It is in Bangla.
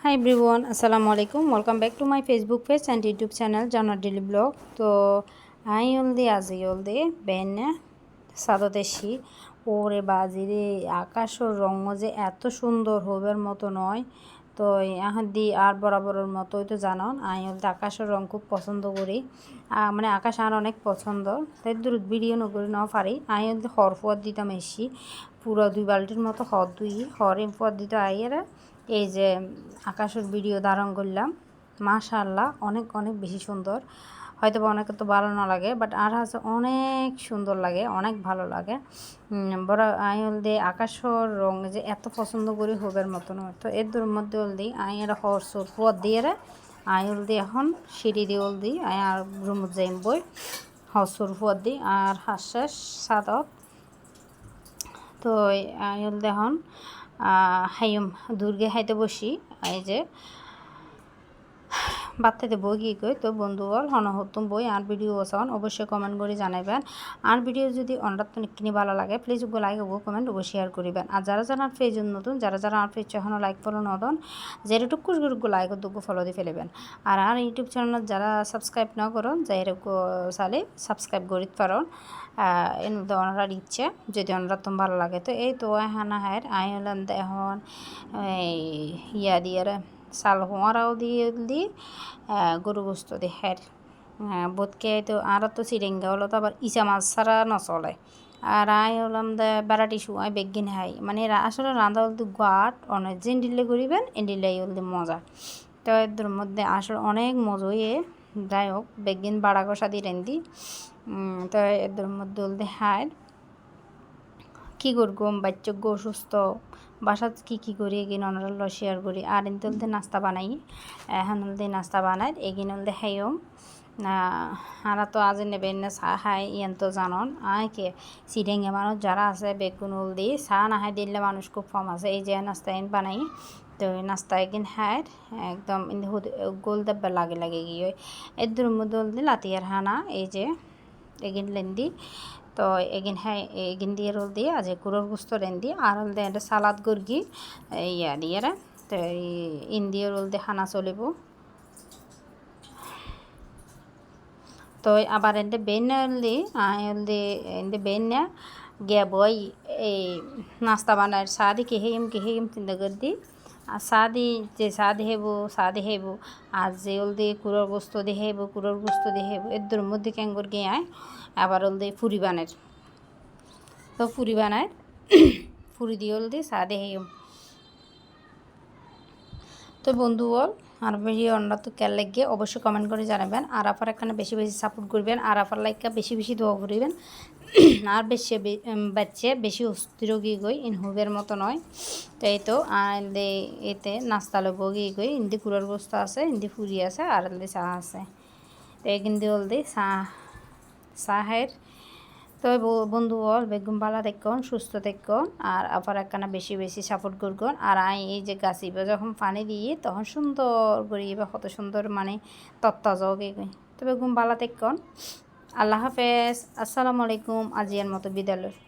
Hi everyone, Assalamu alaikum. Welcome back to my Facebook page and YouTube channel, Jana Daily Blog. তো আই অলদি আজি অলদি বেনে সাদতেশি ওরে বাজিরে আকাশের রঙ যে এত সুন্দর হবার মতো নয়। তো এখন দি আর বরাবরের মতোই তো জানান আই অলদি আকাশের রঙ খুব পছন্দ করি, মানে আকাশ আর অনেক পছন্দ। তাই দূর ভিডিও নকরি না পারি আই অলদি হর ফুয়ার দিতাম এসি পুরো 2 বালতির মতো হর দুই হর ফুয়ার দিতে আইয়েরা এই যে আকাশের ভিডিও ধারণ করলাম। মাশাআল্লাহ অনেক অনেক বেশি সুন্দর। হয়তো বা অনেকে তো ভালো না লাগে, বাট আর আছে অনেক সুন্দর লাগে, অনেক ভালো লাগে। বড় আইল দিয়ে আকাশের রঙ যে এত পছন্দ করি হবের মতো নয়। তো এর দূর মধ্যে ওল দিই আইয়ের হরসোর পথ দিয়ে আইল দিয়ে এখন সিঁড়ি দিয়ে ওল দিই আই আর রুমত যাইম বই হরসোর পথ দিই আর হাস্যাস সাদত। তো আইল দেখুন হাইম দুর্গে হাইতে বসি এই যে বাচ্চাতে বই কী কই। তো বন্ধুগণ হনহত্তম বই আর ভিডিও চান অবশ্যই কমেন্ট করে জানাবেন। আর ভিডিও যদি অনরাত কিনে ভালো লাগে প্লিজ ওগুলো লাইক ওগো কমেন্ট ওগো শেয়ার করিবেন। আর যারা যারা আর পেজ নতুন যারা যারা আর পেজ এখনও লাইক ফলো নদন যেরটুক কুসগুরুগো লাইক দুগো ফলো দিয়ে ফেলবেন। আর ইউটিউব চ্যানেল যারা সাবস্ক্রাইব না করুন যাইরকো চালে সাবস্ক্রাইব করিতে পারেন। এর মধ্যে ওনার ইচ্ছে যদি ওনারা তো ভালো লাগে। তো এই তো হানা হায়ের আইলাম এখন ইয়া দিয়ে চাল হোঁয়ারাও দিয়ে গরু গোস্ত দিয়ে হ্যার বোধকে তো আর তো চিরেঙ্গা হলো তো আবার ইচা মাছ ছাড়া নচলে। আর আই হলাম দে বেড়াটি শুয়াই বেগিন হাই মানে আসলে রান্ধা হলদি গাট অনেক জিন ডিলে করিবেন এন্ডিলাই হলদি মজা। তো এদের মধ্যে আসলে অনেক মজা যাই হোক বেগিন বাড়া কষা দিয়ে রেন্দি। তো এদের মধ্যে হলদি হায় কী করগম বাচ্চা অসুস্থ বাসাত কী করি এগিন অনারাল শেয়ার করি। আর এনতে হলদে নাস্তা বানাই এখন হলদে নাস্তা বানাই এগিন হলদে খাইম। আর তো আজ নেবেন না চাহ খাই ইয়ান তো জানন কে চিডেঙ্গে মানুষ যারা আছে বেগুন হলদি চাহ না খাই দিলে মানুষ খুব কম আছে। এই যে নাস্তা এন বানাই তো নাস্তা এগিন খাই একদম গোল দাব্বা লাগে লাগে গিয়ে এর মধ্যে হলদি লাতিয়ার হানা এই যে এগিন লেন্দি। তো এগিন হ্যাঁ এগিন দিয়ে রোল দিয়ে আজ কুড়োর গুস্ত রেন দিয়ে আর হল দিয়ে একটা সালাদ গর্গি ইয়া দিয়ে তো ইন দিয়ে রোল দিয়ে খানা চলিব। তো আবার এতে বেন হলদি হলদি এতে বেন না গিয়া বই এই নাস্তা বানায় চা দি কেহেম চিন্তা করে দি আর চা দি যে চা দেহেব আর যে হলদি কুড়োর গোস্ত দেহেব এর মধ্যে ক্যাঙ্গর গিয়ে আবার হলদি ফুরি বানের। তো ফুরি বানায় ফুরি দিয়ে হলদি চা দেহেম। তো বন্ধুগণ আর ভিডিও অন্যরা তো কেয়ার লাগিয়ে অবশ্যই কমেন্ট করে জানাবেন। আর আপার এখানে বেশি বেশি সাপোর্ট করবেন আর আপার লাইকটা বেশি বেশি দোয়া করবেন। আর বেশি বাচ্চা বেশি অস্থির গিয়ে গই ইন হুবের মতো নয়। তো এই তো আর এতে নাস্তা লব গিয়ে গই ইন্দি কুড়ার বস্তা আছে ইন্দি ফুরি আছে আর হলদি চা আছে। তো এই কিন্তু হলদি চাহের। তো বন্ধুগণ বেগুন ভালো দেখুন সুস্থ দেখুন আর আবার একখানা বেশি বেশি সাপোর্ট করুন। আর এই যে গাছিবা যখন পানি দিয়ে তখন সুন্দর করে বা কত সুন্দর মানে তত্তাজাও গে তো বেগুন ভালো দেখুন। আল্লাহ হাফেজ, আসসালামু আলাইকুম। আজিয়ার মতো বিদায়।